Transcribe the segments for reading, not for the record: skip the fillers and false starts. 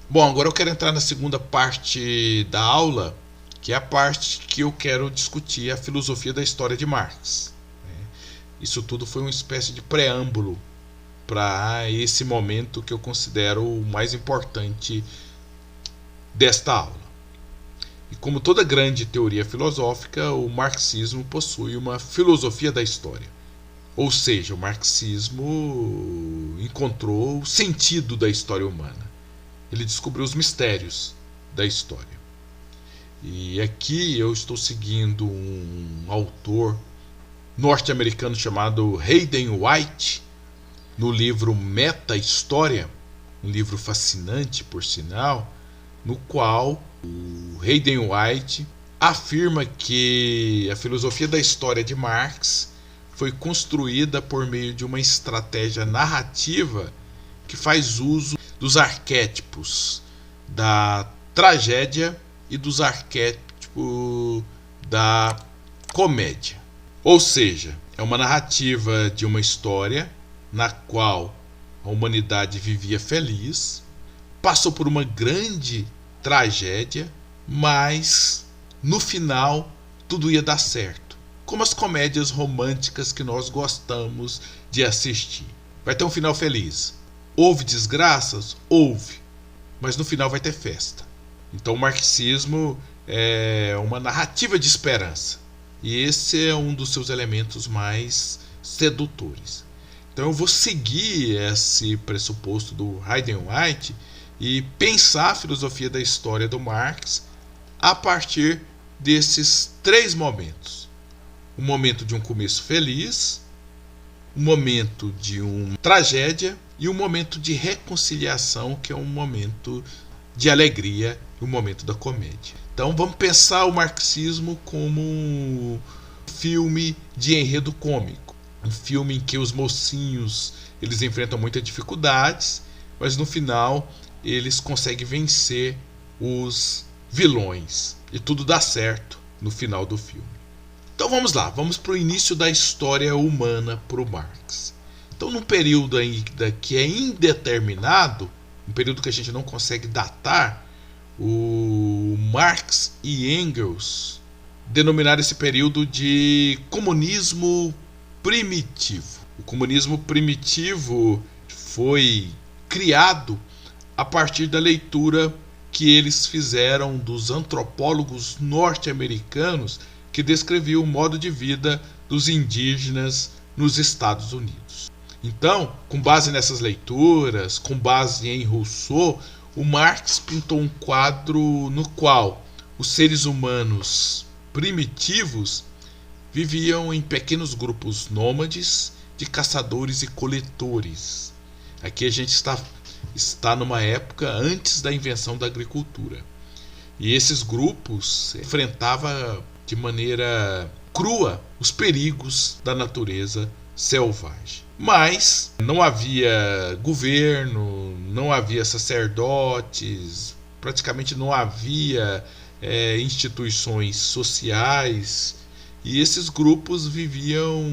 Bom, agora eu quero entrar na segunda parte da aula, que é a parte que eu quero discutir a filosofia da história de Marx. Isso tudo foi uma espécie de preâmbulo para esse momento que eu considero o mais importante desta aula. E como toda grande teoria filosófica, o marxismo possui uma filosofia da história. Ou seja, o marxismo encontrou o sentido da história humana. Ele descobriu os mistérios da história. E aqui eu estou seguindo um autor norte-americano chamado Hayden White, no livro Meta-História, um livro fascinante, por sinal, no qual o Hayden White afirma que a filosofia da história de Marx foi construída por meio de uma estratégia narrativa que faz uso dos arquétipos da tragédia e dos arquétipos da comédia. Ou seja, é uma narrativa de uma história na qual a humanidade vivia feliz, passou por uma grande tragédia, mas no final tudo ia dar certo. Como as comédias românticas que nós gostamos de assistir. Vai ter um final feliz. Houve desgraças? Houve. Mas no final vai ter festa. Então o marxismo é uma narrativa de esperança. E esse é um dos seus elementos mais sedutores. Então eu vou seguir esse pressuposto do Hayden White e pensar a filosofia da história do Marx a partir desses três momentos. O momento de um começo feliz, o momento de uma tragédia e um momento de reconciliação, que é um momento de alegria e um momento da comédia. Então vamos pensar o marxismo como um filme de enredo cômico, um filme em que os mocinhos eles enfrentam muitas dificuldades, mas no final eles conseguem vencer os vilões e tudo dá certo no final do filme. Então vamos lá, vamos para o início da história humana para o Marx. Então num período ainda que é indeterminado, um período que a gente não consegue datar, o Marx e Engels denominaram esse período de comunismo primitivo. O comunismo primitivo foi criado a partir da leitura que eles fizeram dos antropólogos norte-americanos que descreviam o modo de vida dos indígenas nos Estados Unidos. Então, com base nessas leituras, com base em Rousseau, o Marx pintou um quadro no qual os seres humanos primitivos viviam em pequenos grupos nômades de caçadores e coletores. Aqui a gente está numa época antes da invenção da agricultura. E esses grupos enfrentavam de maneira crua os perigos da natureza selvagem. Mas não havia governo, não havia sacerdotes, praticamente não havia instituições sociais, e esses grupos viviam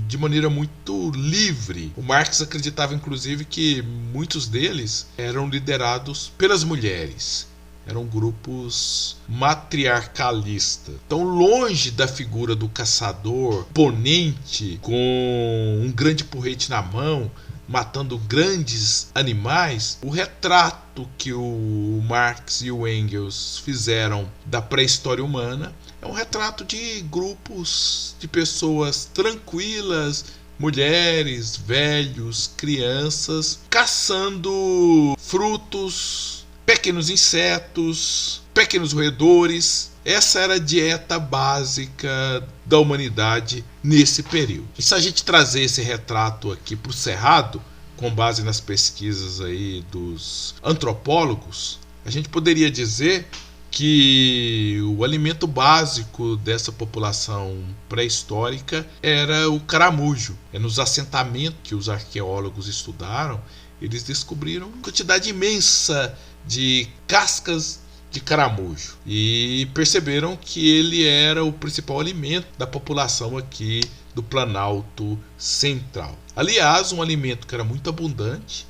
de maneira muito livre. O Marx acreditava inclusive que muitos deles eram liderados pelas mulheres. Eram grupos matriarcalistas. Então, longe da figura do caçador ponente com um grande porrete na mão, matando grandes animais, o retrato que o Marx e o Engels fizeram da pré-história humana é um retrato de grupos de pessoas tranquilas, mulheres, velhos, crianças, caçando frutos, pequenos insetos, pequenos roedores. Essa era a dieta básica da humanidade nesse período. E se a gente trazer esse retrato aqui para o Cerrado, com base nas pesquisas aí dos antropólogos, a gente poderia dizer que o alimento básico dessa população pré-histórica era o caramujo. É nos assentamentos que os arqueólogos estudaram, eles descobriram uma quantidade imensa de cascas de caramujo e perceberam que ele era o principal alimento da população aqui do Planalto Central. Aliás, um alimento que era muito abundante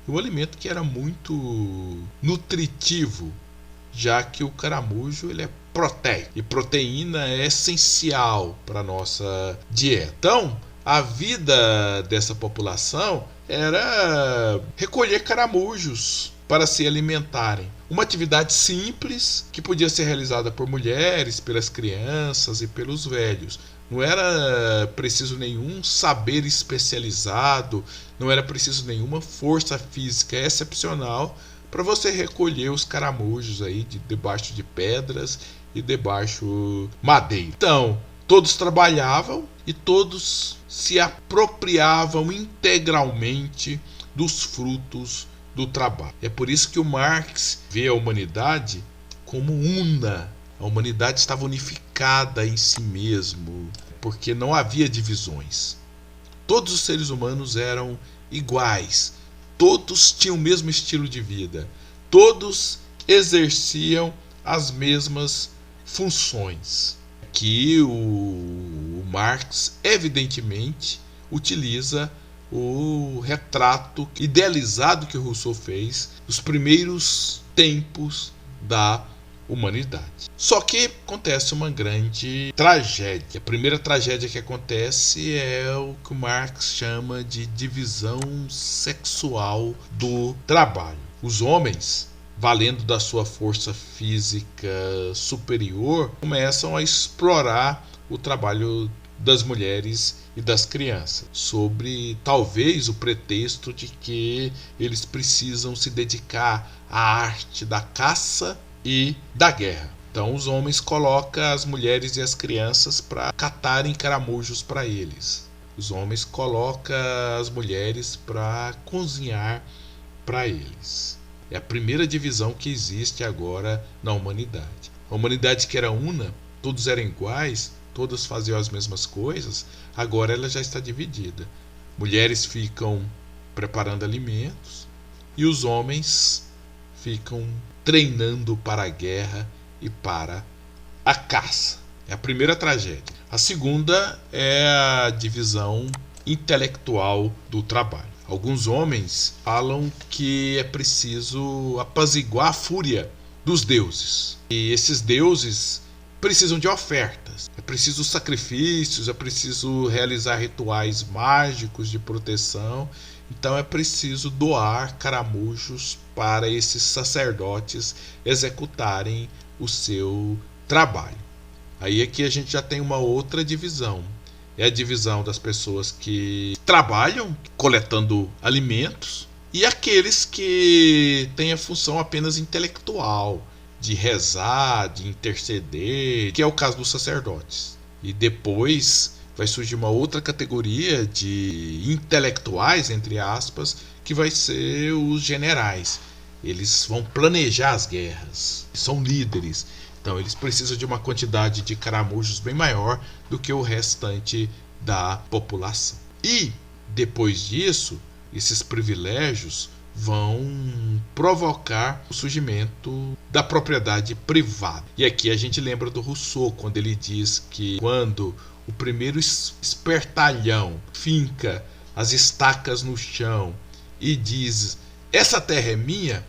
e um alimento que era muito nutritivo, já que o caramujo ele é proteico e proteína é essencial para a nossa dieta. Então, a vida dessa população era recolher caramujos para se alimentarem. Uma atividade simples que podia ser realizada por mulheres, pelas crianças e pelos velhos. Não era preciso nenhum saber especializado, não era preciso nenhuma força física excepcional para você recolher os caramujos aí debaixo de pedras e debaixo madeira. Então, todos trabalhavam e todos se apropriavam integralmente dos frutos do trabalho. É por isso que o Marx vê a humanidade como una. A humanidade estava unificada em si mesmo, porque não havia divisões. Todos os seres humanos eram iguais. Todos tinham o mesmo estilo de vida. Todos exerciam as mesmas funções. Que o Marx, evidentemente, utiliza o retrato idealizado que o Rousseau fez dos primeiros tempos da humanidade. Só que acontece uma grande tragédia. A primeira tragédia que acontece é o que o Marx chama de divisão sexual do trabalho. Os homens, valendo da sua força física superior, começam a explorar o trabalho das mulheres e das crianças, sobre talvez o pretexto de que eles precisam se dedicar à arte da caça e da guerra. Então os homens colocam as mulheres e as crianças para catarem caramujos para eles. Os homens colocam as mulheres para cozinhar para eles. É a primeira divisão que existe agora na humanidade. A humanidade que era una, todos eram iguais, todas faziam as mesmas coisas, agora ela já está dividida. Mulheres ficam preparando alimentos e os homens ficam treinando para a guerra e para a caça. É a primeira tragédia. A segunda é a divisão intelectual do trabalho. Alguns homens falam que é preciso apaziguar a fúria dos deuses. E esses deuses precisam de ofertas. É preciso sacrifícios, é preciso realizar rituais mágicos de proteção. Então é preciso doar caramujos para esses sacerdotes executarem o seu trabalho. Aí aqui a gente já tem uma outra divisão. É a divisão das pessoas que trabalham coletando alimentos e aqueles que têm a função apenas intelectual, de rezar, de interceder, que é o caso dos sacerdotes. E depois vai surgir uma outra categoria de intelectuais, entre aspas, que vai ser os generais. Eles vão planejar as guerras, são líderes. Então eles precisam de uma quantidade de caramujos bem maior do que o restante da população. E depois disso, esses privilégios vão provocar o surgimento da propriedade privada. E aqui a gente lembra do Rousseau, quando ele diz que quando o primeiro espertalhão finca as estacas no chão e diz: essa terra é minha,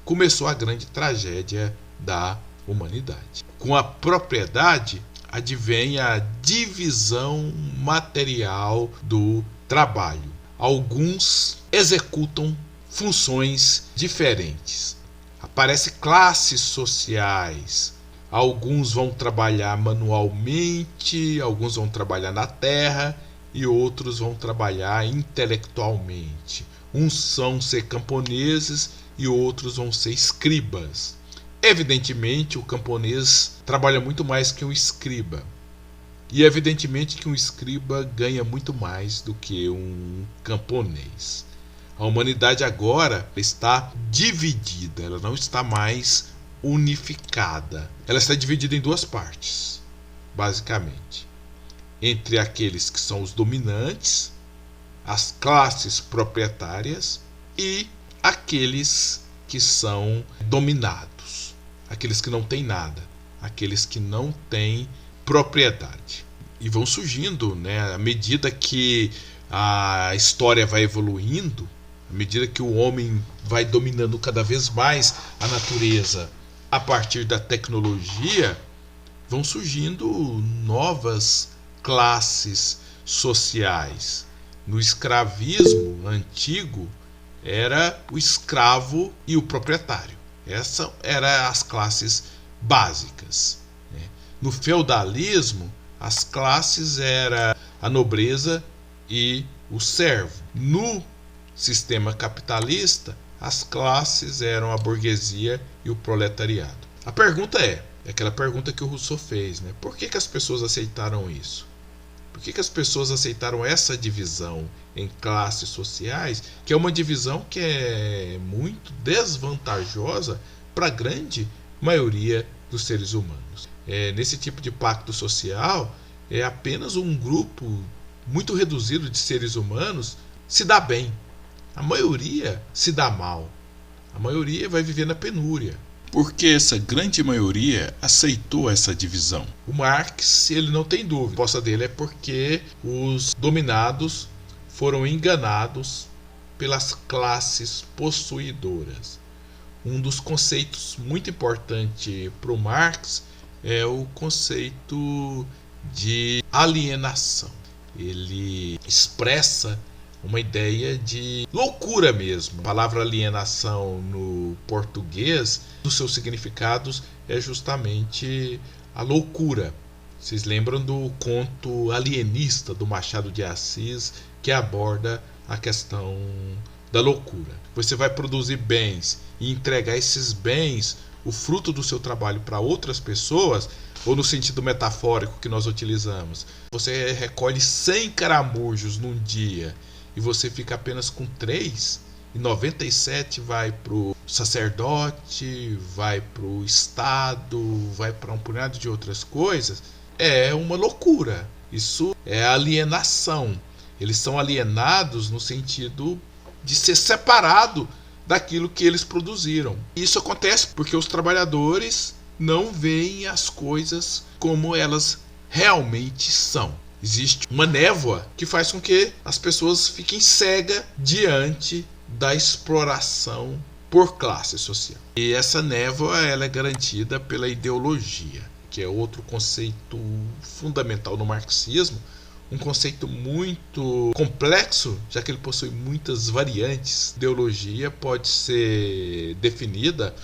começou a grande tragédia da humanidade. Com a propriedade advém a divisão material do trabalho. Alguns executam funções diferentes. Aparecem classes sociais. Alguns vão trabalhar manualmente, alguns vão trabalhar na terra e outros vão trabalhar intelectualmente. Uns vão ser camponeses e outros vão ser escribas. Evidentemente, o camponês trabalha muito mais que um escriba. E evidentemente que um escriba ganha muito mais do que um camponês. A humanidade agora está dividida, ela não está mais unificada. Ela está dividida em duas partes, basicamente. Entre aqueles que são os dominantes, as classes proprietárias, e aqueles que são dominados, aqueles que não têm nada, aqueles que não têm propriedade. E vão surgindo, à medida que a história vai evoluindo, à À medida que o homem vai dominando cada vez mais a natureza a partir da tecnologia, vão surgindo novas classes sociais. No escravismo antigo, era o escravo e o proprietário. Essas eram as classes básicas. No feudalismo, as classes eram a nobreza e o servo. No sistema capitalista, as classes eram a burguesia e o proletariado. A pergunta é aquela pergunta que o Rousseau fez, né? Por que as pessoas aceitaram isso? Por que as pessoas aceitaram essa divisão em classes sociais, que é uma divisão que é muito desvantajosa para a grande maioria dos seres humanos? Nesse tipo de pacto social, apenas um grupo muito reduzido de seres humanos se dá bem. A maioria se dá mal. A maioria vai viver na penúria. Por que essa grande maioria aceitou essa divisão? O Marx, ele não tem dúvida. A resposta dele é porque os dominados foram enganados pelas classes possuidoras. Um dos conceitos muito importantes para o Marx é o conceito de alienação. Ele expressa uma ideia de loucura mesmo. A palavra alienação no português, dos seus significados, é justamente a loucura. Vocês lembram do conto alienista do Machado de Assis, que aborda a questão da loucura. Você vai produzir bens e entregar esses bens, o fruto do seu trabalho, para outras pessoas, ou no sentido metafórico que nós utilizamos. Você recolhe 100 caramujos num dia e você fica apenas com 3, e 97 vai para o sacerdote, vai para o Estado, vai para um punhado de outras coisas. É uma loucura. Isso é alienação. Eles são alienados no sentido de ser separado daquilo que eles produziram. Isso acontece porque os trabalhadores não veem as coisas como elas realmente são. Existe uma névoa que faz com que as pessoas fiquem cegas diante da exploração por classe social. E essa névoa, ela é garantida pela ideologia, que é outro conceito fundamental no marxismo, um conceito muito complexo, já que ele possui muitas variantes. Ideologia pode ser definida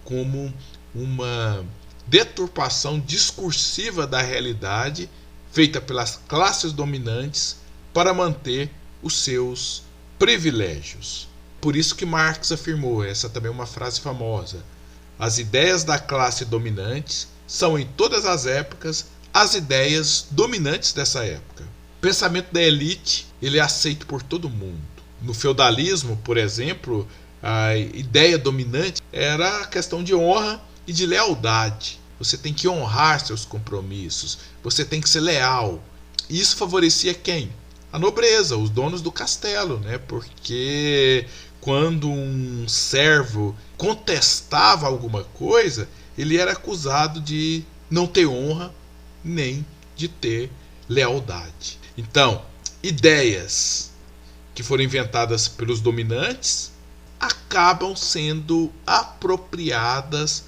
como uma deturpação discursiva da realidade feita pelas classes dominantes para manter os seus privilégios. Por isso que Marx afirmou, essa também é uma frase famosa: as ideias da classe dominante são em todas as épocas as ideias dominantes dessa época. O pensamento da elite, ele é aceito por todo mundo. No feudalismo, por exemplo, a ideia dominante era a questão de honra e de lealdade. Você tem que honrar seus compromissos, você tem que ser leal. E isso favorecia quem? A nobreza, os donos do castelo, né? Porque quando um servo contestava alguma coisa, ele era acusado de não ter honra nem de ter lealdade. Então, ideias que foram inventadas pelos dominantes acabam sendo apropriadas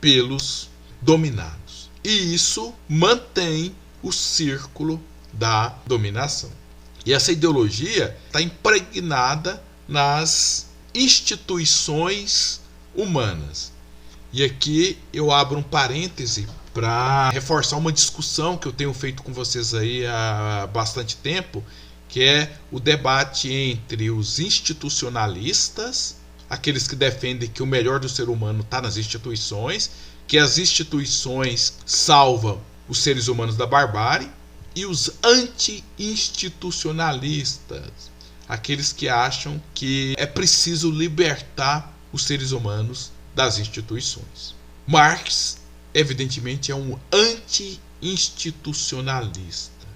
pelos dominados. E isso mantém o círculo da dominação. E essa ideologia está impregnada nas instituições humanas. E aqui eu abro um parêntese para reforçar uma discussão que eu tenho feito com vocês aí há bastante tempo, que é o debate entre os institucionalistas, aqueles que defendem que o melhor do ser humano está nas instituições, que as instituições salvam os seres humanos da barbárie, e os anti-institucionalistas, aqueles que acham que é preciso libertar os seres humanos das instituições. Marx, evidentemente, é um anti-institucionalista,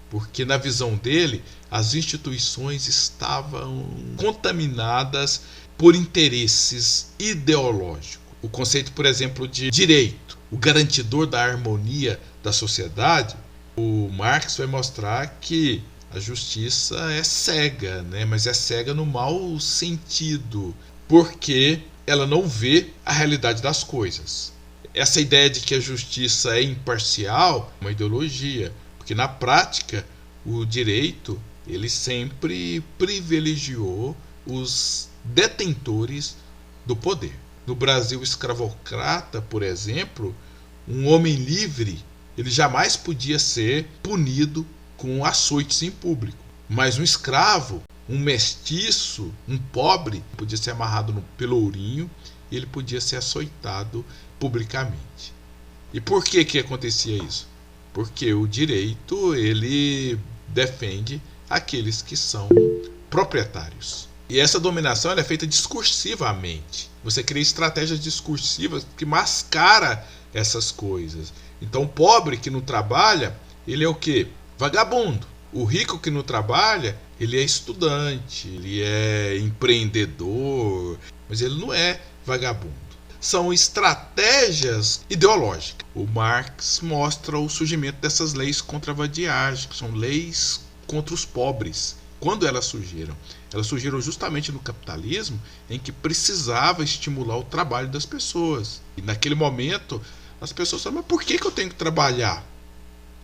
porque na visão dele as instituições estavam contaminadas por interesses ideológicos. O conceito, por exemplo, de direito, o garantidor da harmonia da sociedade, o Marx vai mostrar que A justiça é cega, né? Mas é cega no mau sentido, porque ela não vê a realidade das coisas. Essa ideia de que a justiça é imparcial é uma ideologia, porque na prática o direito ele sempre privilegiou os detentores do poder. No Brasil escravocrata, por exemplo, um homem livre ele jamais podia ser punido com açoites em público. Mas um escravo, um mestiço, um pobre, podia ser amarrado no pelourinho e ele podia ser açoitado publicamente. E por que acontecia isso? Porque o direito ele defende aqueles que são proprietários. E essa dominação ela é feita discursivamente. Você cria estratégias discursivas que mascara essas coisas. Então o pobre que não trabalha, ele é o quê? Vagabundo. O rico que não trabalha, ele é estudante, ele é empreendedor, mas ele não é vagabundo. São estratégias ideológicas. O Marx mostra o surgimento dessas leis contra a vadiagem, que são leis contra os pobres. Quando elas surgiram? Elas surgiram justamente no capitalismo, em que precisava estimular o trabalho das pessoas. E naquele momento, as pessoas falavam, mas por que eu tenho que trabalhar?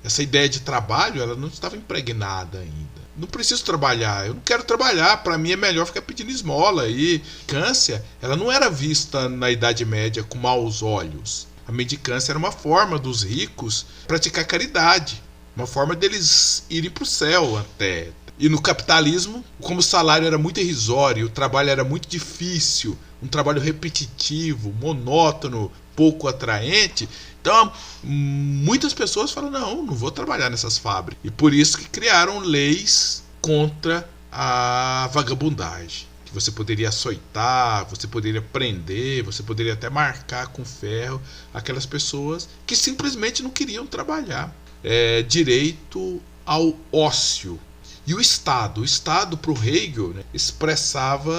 Essa ideia de trabalho, ela não estava impregnada ainda. Não preciso trabalhar, eu não quero trabalhar, para mim é melhor ficar pedindo esmola. E a mendicância, ela não era vista na Idade Média com maus olhos. A mendicância era uma forma dos ricos praticar caridade, uma forma deles irem para o céu até. E no capitalismo, como o salário era muito irrisório, o trabalho era muito difícil, um trabalho repetitivo, monótono, pouco atraente, então muitas pessoas falam, não vou trabalhar nessas fábricas. E por isso que criaram leis contra a vagabundagem. Que você poderia açoitar, você poderia prender, você poderia até marcar com ferro aquelas pessoas que simplesmente não queriam trabalhar. Direito ao ócio. E o Estado para o Hegel, né, expressava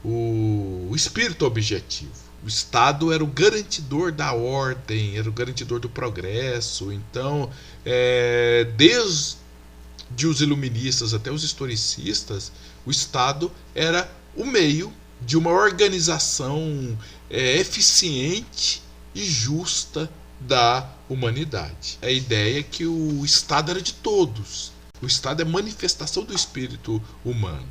o espírito objetivo. O Estado era o garantidor da ordem, era o garantidor do progresso. Então, desde os iluministas até os historicistas, o Estado era o meio de uma organização eficiente e justa da humanidade. A ideia é que o Estado era de todos. O Estado é manifestação do espírito humano.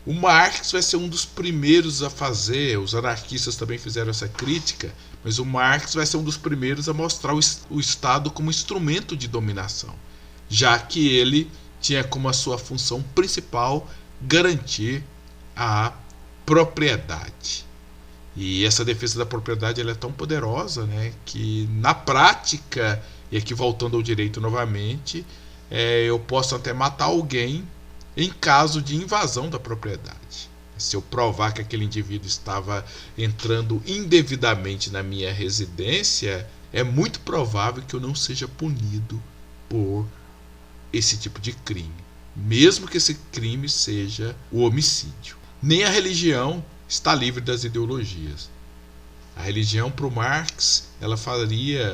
O Marx vai ser um dos primeiros a fazer, os anarquistas também fizeram essa crítica, mas o Marx vai ser um dos primeiros a mostrar o Estado como instrumento de dominação, já que ele tinha como a sua função principal garantir a propriedade. E essa defesa da propriedade ela é tão poderosa, né, que na prática, e aqui voltando ao direito novamente, eu posso até matar alguém em caso de invasão da propriedade. Se eu provar que aquele indivíduo estava entrando indevidamente na minha residência, é muito provável que eu não seja punido por esse tipo de crime, mesmo que esse crime seja o homicídio. Nem a religião está livre das ideologias. A religião, para o Marx, ela faria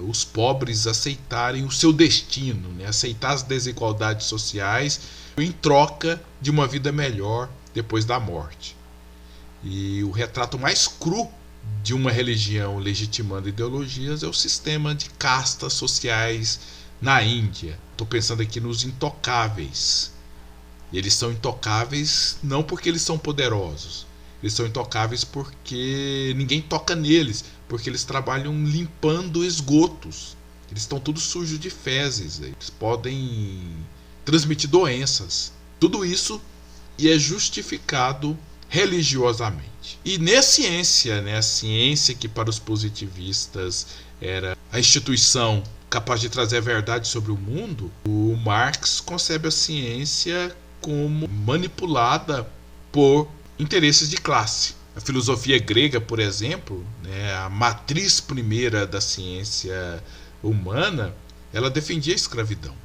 os pobres aceitarem o seu destino, né? Aceitar as desigualdades sociais em troca de uma vida melhor depois da morte. E o retrato mais cru de uma religião legitimando ideologias é o sistema de castas sociais na Índia. Estou pensando aqui nos intocáveis. Eles são intocáveis não porque eles são poderosos. Eles são intocáveis porque ninguém toca neles, porque eles trabalham limpando esgotos. Eles estão todos sujos de fezes. Eles podem transmitir doenças. Tudo isso e é justificado religiosamente. E nem a ciência, né? A ciência que para os positivistas era a instituição capaz de trazer a verdade sobre o mundo, o Marx concebe a ciência como manipulada por interesses de classe. A filosofia grega, por exemplo, né, a matriz primeira da ciência humana, ela defendia a escravidão.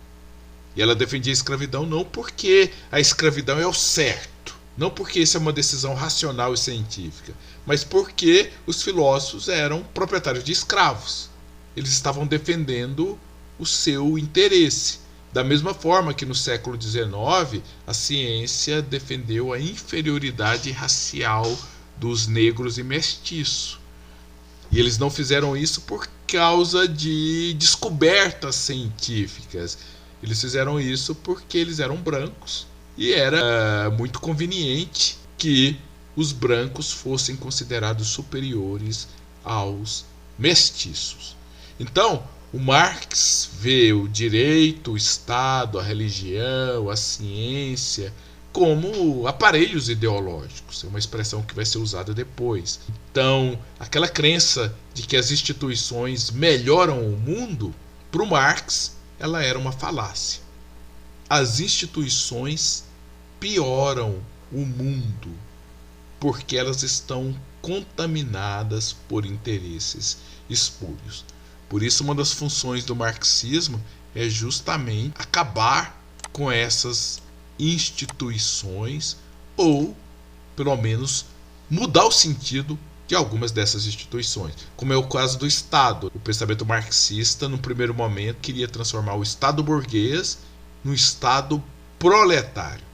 E ela defendia a escravidão não porque a escravidão é o certo, não porque isso é uma decisão racional e científica, mas porque os filósofos eram proprietários de escravos. Eles estavam defendendo o seu interesse. Da mesma forma que no século XIX a ciência defendeu a inferioridade racial dos negros e mestiços. E eles não fizeram isso por causa de descobertas científicas. Eles fizeram isso porque eles eram brancos e era muito conveniente que os brancos fossem considerados superiores aos mestiços. Então, o Marx vê o direito, o Estado, a religião, a ciência como aparelhos ideológicos. É uma expressão que vai ser usada depois. Então, aquela crença de que as instituições melhoram o mundo, para o Marx, ela era uma falácia. As instituições pioram o mundo porque elas estão contaminadas por interesses espúrios. Por isso, uma das funções do marxismo é justamente acabar com essas instituições, ou pelo menos mudar o sentido de algumas dessas instituições, como é o caso do Estado. O pensamento marxista, no primeiro momento, queria transformar o Estado burguês no Estado proletário,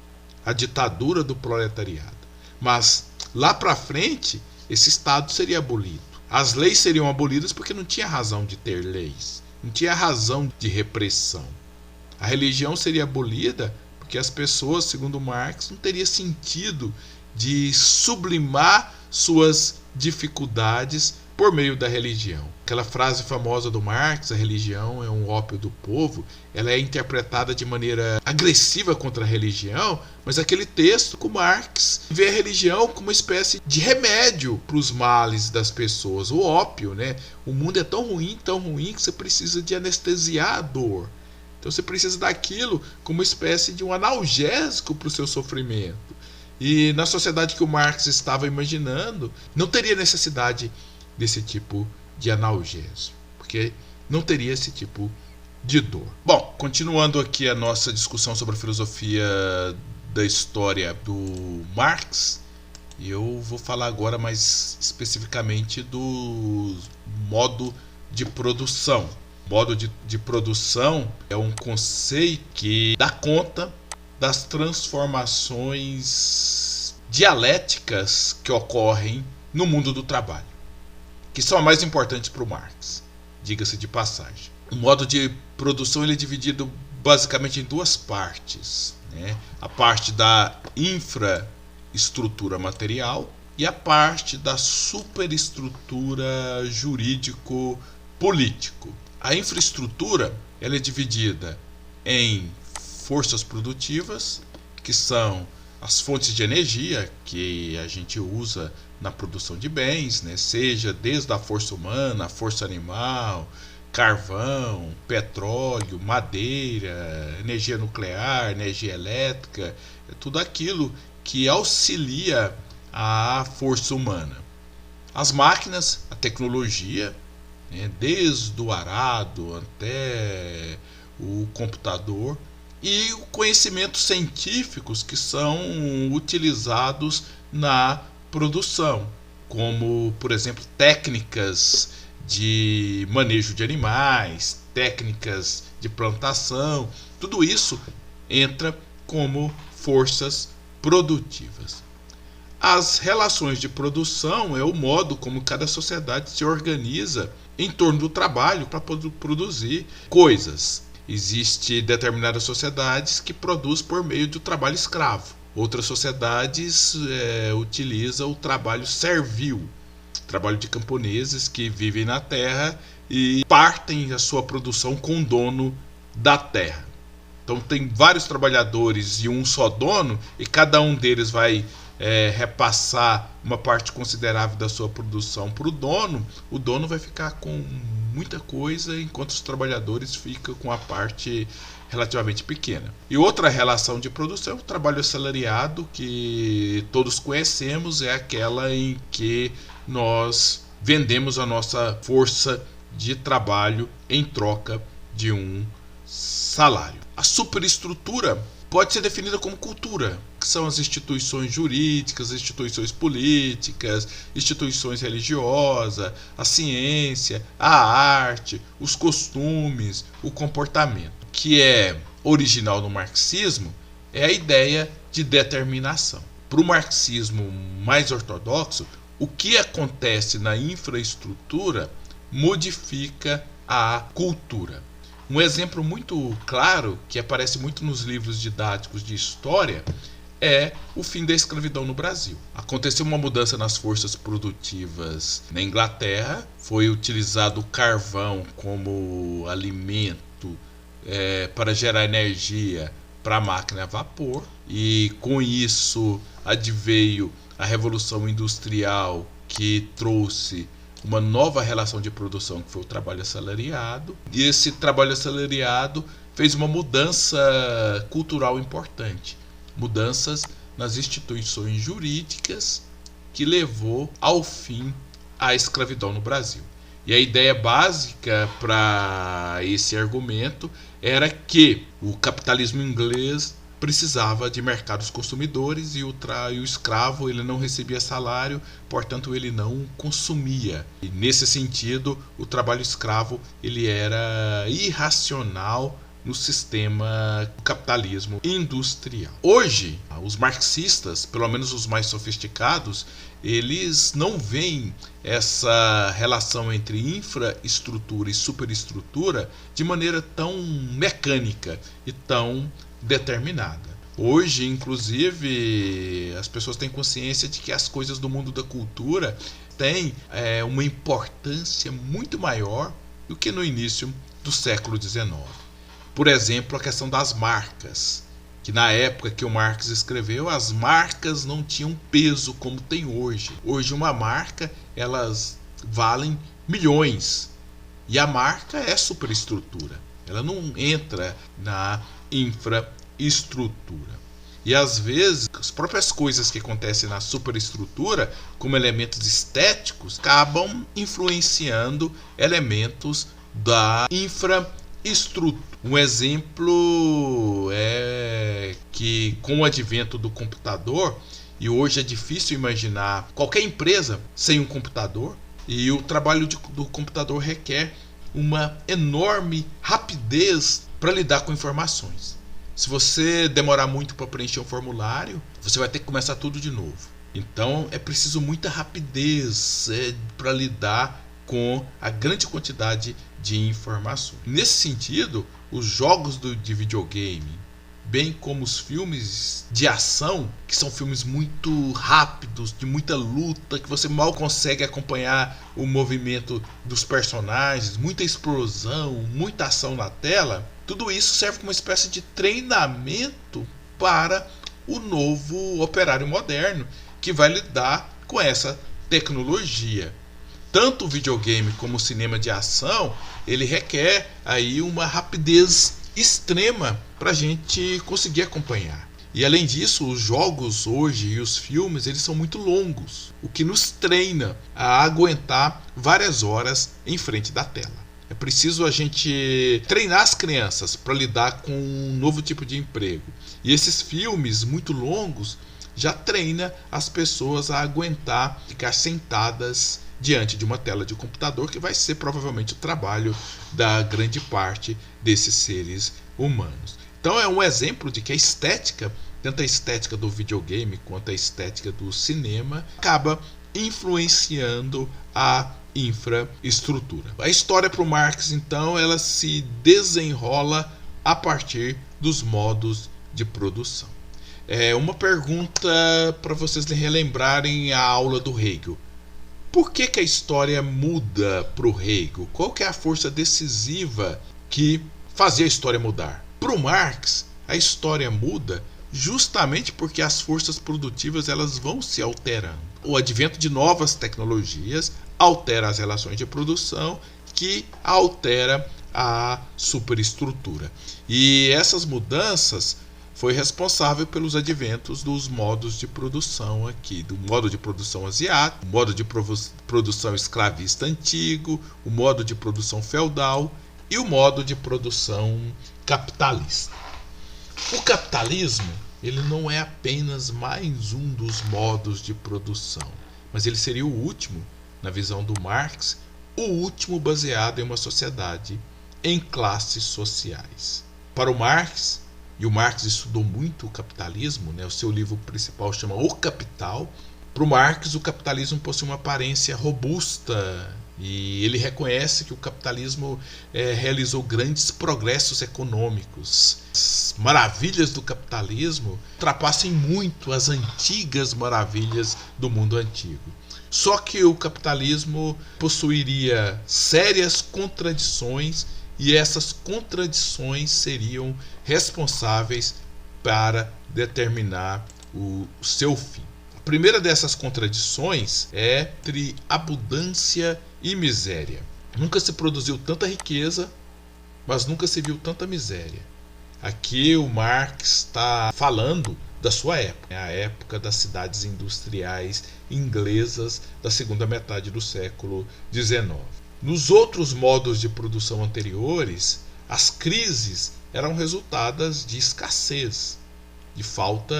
a ditadura do proletariado. Mas lá para frente, esse Estado seria abolido. As leis seriam abolidas porque não tinha razão de ter leis, não tinha razão de repressão. A religião seria abolida porque as pessoas, segundo Marx, não teria sentido de sublimar suas dificuldades por meio da religião. Aquela frase famosa do Marx, a religião é um ópio do povo, ela é interpretada de maneira agressiva contra a religião, mas aquele texto com Marx vê a religião como uma espécie de remédio para os males das pessoas, o ópio, né? O mundo é tão ruim que você precisa de anestesiar a dor. Então você precisa daquilo como uma espécie de um analgésico para o seu sofrimento. E na sociedade que o Marx estava imaginando, não teria necessidade desse tipo de analgésico, porque não teria esse tipo de dor. Bom, continuando aqui a nossa discussão sobre a filosofia da história do Marx, eu vou falar agora mais especificamente do modo de produção. Modo de produção é um conceito que dá conta das transformações dialéticas que ocorrem no mundo do trabalho, que são as mais importantes para o Marx, diga-se de passagem. O modo de produção ele é dividido basicamente em duas partes, né? A parte da infraestrutura material e a parte da superestrutura jurídico-político. A infraestrutura ela é dividida em forças produtivas, que são as fontes de energia que a gente usa na produção de bens, né? Seja desde a força humana, a força animal, carvão, petróleo, madeira, energia nuclear, energia elétrica, é tudo aquilo que auxilia a força humana. As máquinas, a tecnologia, né? Desde o arado até o computador, e conhecimentos científicos que são utilizados na produção, como, por exemplo, técnicas de manejo de animais, técnicas de plantação, tudo isso entra como forças produtivas. As relações de produção é o modo como cada sociedade se organiza em torno do trabalho para produzir coisas. Existem determinadas sociedades que produzem por meio do trabalho escravo. Outras sociedades utilizam o trabalho servil, trabalho de camponeses que vivem na terra e partem a sua produção com o dono da terra. Então tem vários trabalhadores e um só dono, e cada um deles vai repassar uma parte considerável da sua produção para o dono vai ficar com muita coisa, enquanto os trabalhadores ficam com a parte relativamente pequena. E outra relação de produção é o trabalho assalariado, que todos conhecemos, é aquela em que nós vendemos a nossa força de trabalho em troca de um salário. A superestrutura pode ser definida como cultura, que são as instituições jurídicas, instituições políticas, instituições religiosas, a ciência, a arte, os costumes, o comportamento, que é original do marxismo é a ideia de determinação. Para o marxismo mais ortodoxo, o que acontece na infraestrutura modifica a cultura. Um exemplo muito claro, que aparece muito nos livros didáticos de história, é o fim da escravidão no Brasil. Aconteceu uma mudança nas forças produtivas na Inglaterra, foi utilizado o carvão como alimento para gerar energia para a máquina a vapor, e com isso adveio a Revolução Industrial, que trouxe uma nova relação de produção, que foi o trabalho assalariado, e esse trabalho assalariado fez uma mudança cultural importante, mudanças nas instituições jurídicas, que levou ao fim à escravidão no Brasil. E a ideia básica para esse argumento era que o capitalismo inglês precisava de mercados consumidores e o escravo ele não recebia salário, portanto ele não consumia. E nesse sentido, o trabalho escravo ele era irracional no sistema do capitalismo industrial. Hoje, os marxistas, pelo menos os mais sofisticados, eles não veem essa relação entre infraestrutura e superestrutura de maneira tão mecânica e tão determinada. Hoje, inclusive, as pessoas têm consciência de que as coisas do mundo da cultura têm uma importância muito maior do que no início do século XIX. Por exemplo, a questão das marcas, que na época que o Marx escreveu, as marcas não tinham peso como tem hoje. Hoje uma marca, elas valem milhões, e a marca é superestrutura, ela não entra na infraestrutura. E às vezes as próprias coisas que acontecem na superestrutura, como elementos estéticos, acabam influenciando elementos da infraestrutura. Um exemplo é que com o advento do computador, e hoje é difícil imaginar qualquer empresa sem um computador, e o trabalho do computador requer uma enorme rapidez para lidar com informações. Se você demorar muito para preencher um formulário, você vai ter que começar tudo de novo. Então é preciso muita rapidez para lidar com a grande quantidade de informações. Nesse sentido, os jogos de videogame, bem como os filmes de ação, que são filmes muito rápidos, de muita luta, que você mal consegue acompanhar o movimento dos personagens, muita explosão, muita ação na tela, tudo isso serve como uma espécie de treinamento para o novo operário moderno, que vai lidar com essa tecnologia. Tanto o videogame como o cinema de ação, ele requer aí uma rapidez extrema para a gente conseguir acompanhar. E além disso, os jogos hoje e os filmes, eles são muito longos, o que nos treina a aguentar várias horas em frente da tela. É preciso a gente treinar as crianças para lidar com um novo tipo de emprego. E esses filmes muito longos já treina as pessoas a aguentar ficar sentadas diante de uma tela de computador, que vai ser provavelmente o trabalho da grande parte desses seres humanos. Então é um exemplo de que a estética, tanto a estética do videogame quanto a estética do cinema, acaba influenciando a infraestrutura. A história para o Marx, então, ela se desenrola a partir dos modos de produção. Uma pergunta para vocês relembrarem a aula do Hegel. Por que a história muda para o Hegel? Qual que é a força decisiva que fazia a história mudar? Para o Marx, a história muda justamente porque as forças produtivas elas vão se alterando. O advento de novas tecnologias altera as relações de produção, que altera a superestrutura. E essas mudanças foi responsável pelos adventos dos modos de produção aqui, do modo de produção asiático, o modo de produção escravista antigo, o modo de produção feudal e o modo de produção capitalista. O capitalismo, ele não é apenas mais um dos modos de produção, mas ele seria o último, na visão do Marx, o último baseado em uma sociedade em classes sociais. Para o Marx, e o Marx estudou muito o capitalismo, né? O seu livro principal chama O Capital. Para o Marx, o capitalismo possui uma aparência robusta e ele reconhece que o capitalismo realizou grandes progressos econômicos. As maravilhas do capitalismo ultrapassam muito as antigas maravilhas do mundo antigo. Só que o capitalismo possuiria sérias contradições e essas contradições seriam responsáveis para determinar o seu fim. A primeira dessas contradições é entre abundância e miséria. Nunca se produziu tanta riqueza, mas nunca se viu tanta miséria. Aqui o Marx está falando da sua época, a época das cidades industriais inglesas da segunda metade do século XIX. Nos outros modos de produção anteriores, as crises eram resultadas de escassez, de falta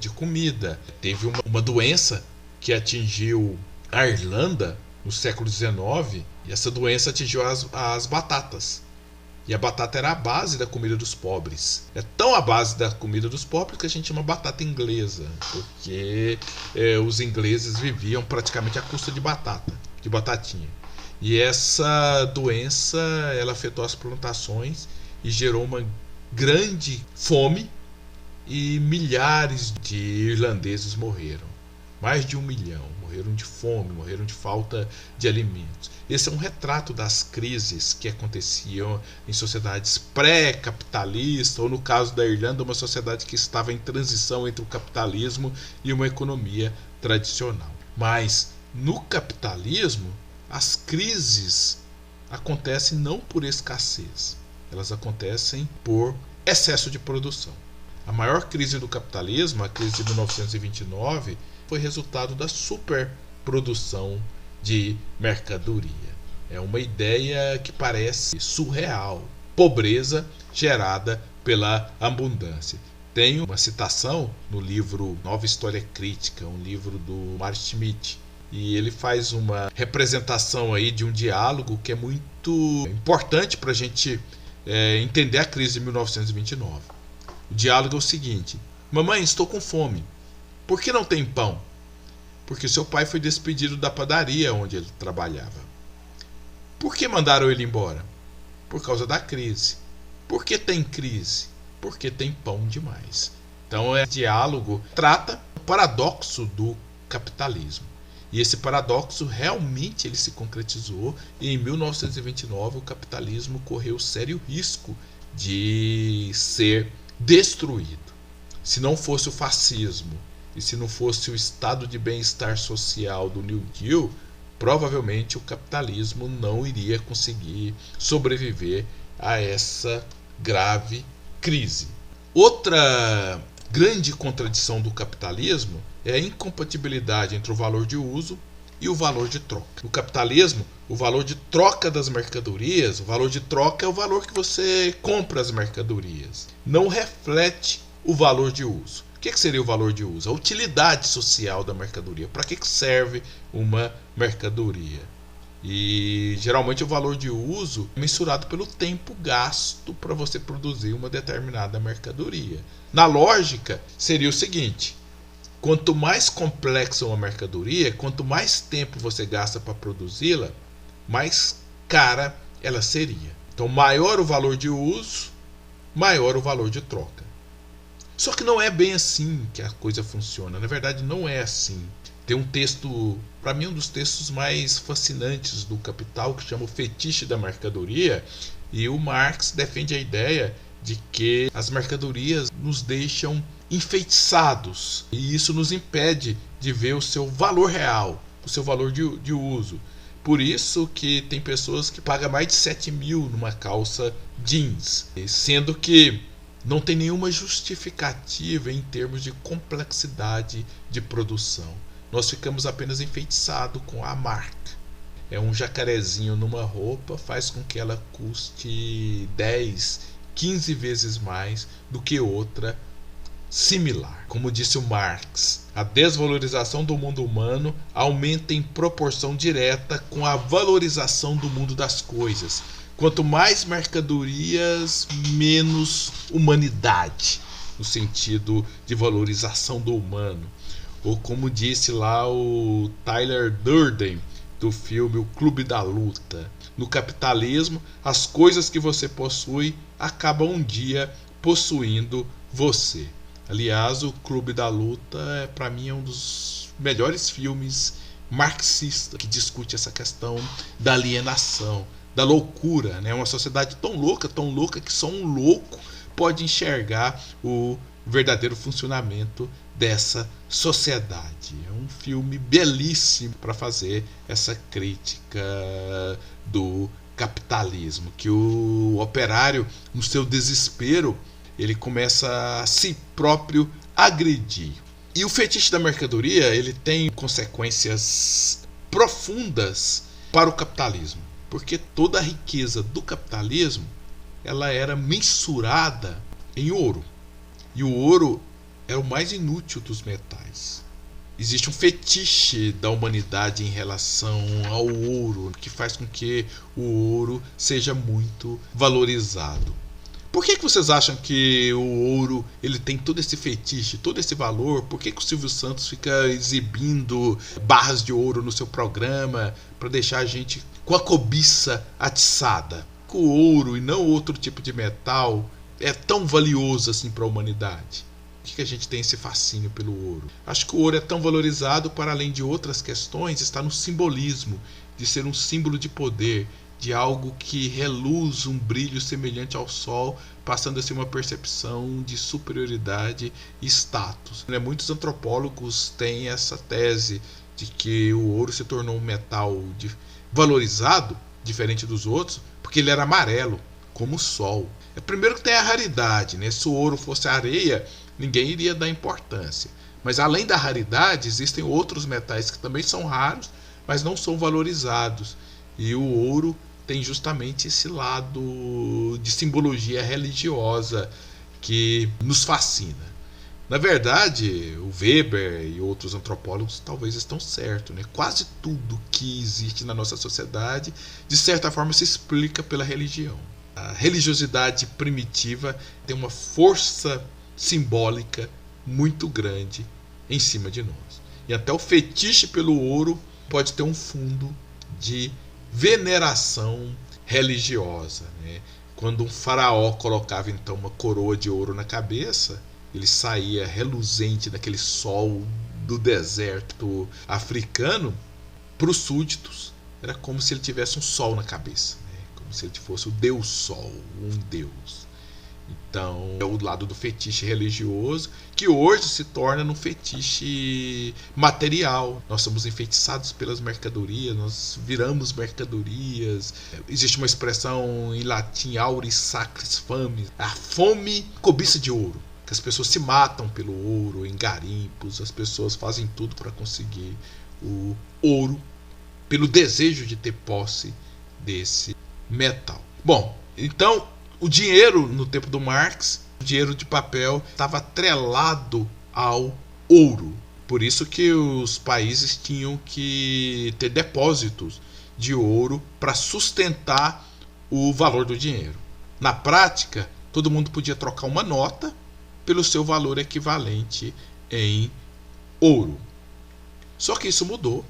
de comida. Teve uma doença que atingiu a Irlanda no século XIX, e essa doença atingiu as batatas. E a batata era a base da comida dos pobres. É tão a base da comida dos pobres que a gente chama batata inglesa, porque os ingleses viviam praticamente à custa de batata, de batatinha. E essa doença ela afetou as plantações e gerou uma grande fome e milhares de irlandeses morreram. Mais de 1 milhão morreram de fome, morreram de falta de alimentos. Esse é um retrato das crises que aconteciam em sociedades pré-capitalistas, ou no caso da Irlanda, uma sociedade que estava em transição entre o capitalismo e uma economia tradicional. Mas no capitalismo, as crises acontecem não por escassez, elas acontecem por excesso de produção. A maior crise do capitalismo, a crise de 1929, foi resultado da superprodução de mercadoria. É uma ideia que parece surreal. Pobreza gerada pela abundância. Tem uma citação no livro Nova História Crítica, um livro do Mark Schmidt, e ele faz uma representação aí de um diálogo que é muito importante para a gente entender a crise de 1929. O diálogo é o seguinte: mamãe, estou com fome. Por que não tem pão? Porque seu pai foi despedido da padaria onde ele trabalhava. Por que mandaram ele embora? Por causa da crise. Por que tem crise? Porque tem pão demais. Então, esse diálogo trata o paradoxo do capitalismo. E esse paradoxo realmente ele se concretizou, e em 1929 o capitalismo correu sério risco de ser destruído. Se não fosse o fascismo e se não fosse o estado de bem-estar social do New Deal, provavelmente o capitalismo não iria conseguir sobreviver a essa grave crise. Outra grande contradição do capitalismo é a incompatibilidade entre o valor de uso e o valor de troca. No capitalismo, o valor de troca das mercadorias, o valor de troca é o valor que você compra as mercadorias, não reflete o valor de uso. O que seria o valor de uso? A utilidade social da mercadoria. Para que serve uma mercadoria? E geralmente o valor de uso é mensurado pelo tempo gasto para você produzir uma determinada mercadoria. Na lógica, seria o seguinte: quanto mais complexa uma mercadoria, quanto mais tempo você gasta para produzi-la, mais cara ela seria. Então, maior o valor de uso, maior o valor de troca. Só que não é bem assim que a coisa funciona. Na verdade, não é assim. Tem um texto, para mim, um dos textos mais fascinantes do Capital, que chama O Fetiche da Mercadoria, e o Marx defende a ideia de que as mercadorias nos deixam enfeitiçados, e isso nos impede de ver o seu valor real, o seu valor de uso. Por isso que tem pessoas que pagam mais de 7 mil numa calça jeans, sendo que não tem nenhuma justificativa em termos de complexidade de produção. Nós ficamos apenas enfeitiçados com a marca. É um jacarezinho numa roupa, faz com que ela custe 10, 15 vezes mais do que outra similar. Como disse o Marx, a desvalorização do mundo humano aumenta em proporção direta com a valorização do mundo das coisas. Quanto mais mercadorias, menos humanidade, no sentido de valorização do humano. Ou como disse lá o Tyler Durden, do filme O Clube da Luta: no capitalismo, as coisas que você possui acabam um dia possuindo você. Aliás, O Clube da Luta, para mim, é um dos melhores filmes marxistas que discute essa questão da alienação, da loucura, né? Uma sociedade tão louca que só um louco pode enxergar o verdadeiro funcionamento dessa sociedade. É um filme belíssimo para fazer essa crítica do capitalismo, que o operário, no seu desespero, ele começa a si próprio agredir. E o fetiche da mercadoria, ele tem consequências profundas para o capitalismo, porque toda a riqueza do capitalismo ela era mensurada em ouro. E o ouro é o mais inútil dos metais. Existe um fetiche da humanidade em relação ao ouro, que faz com que o ouro seja muito valorizado. Por que vocês acham que o ouro ele tem todo esse fetiche, todo esse valor? Por que o Silvio Santos fica exibindo barras de ouro no seu programa para deixar a gente com a cobiça atiçada? O ouro e não outro tipo de metal é tão valioso assim para a humanidade? Por que a gente tem esse fascínio pelo ouro? Acho que o ouro é tão valorizado, para além de outras questões, está no simbolismo de ser um símbolo de poder, de algo que reluz um brilho semelhante ao sol, passando a ser uma percepção de superioridade e status. Muitos antropólogos têm essa tese de que o ouro se tornou um metal valorizado, diferente dos outros, porque ele era amarelo, como o sol. Primeiro que tem a raridade, né? Se o ouro fosse areia, ninguém iria dar importância. Mas além da raridade, existem outros metais que também são raros, mas não são valorizados. E o ouro tem justamente esse lado de simbologia religiosa que nos fascina. Na verdade, o Weber e outros antropólogos talvez estão certos, né? Quase tudo que existe na nossa sociedade, de certa forma, se explica pela religião. A religiosidade primitiva tem uma força simbólica muito grande em cima de nós. E até o fetiche pelo ouro pode ter um fundo de veneração religiosa, né? Quando um faraó colocava então uma coroa de ouro na cabeça, ele saía reluzente daquele sol do deserto africano. Para os súditos era como se ele tivesse um sol na cabeça, né? Como se ele fosse o Deus Sol, um Deus. Então é o lado do fetiche religioso, que hoje se torna um fetiche material. Nós somos enfeitiçados pelas mercadorias, nós viramos mercadorias. Existe uma expressão em latim, auris sacris fames, a fome cobiça de ouro, que as pessoas se matam pelo ouro em garimpos, as pessoas fazem tudo para conseguir o ouro, pelo desejo de ter posse desse metal. Bom, então o dinheiro no tempo do Marx, o dinheiro de papel, estava atrelado ao ouro. Por isso que os países tinham que ter depósitos de ouro para sustentar o valor do dinheiro. Na prática, todo mundo podia trocar uma nota pelo seu valor equivalente em ouro. Só que isso mudou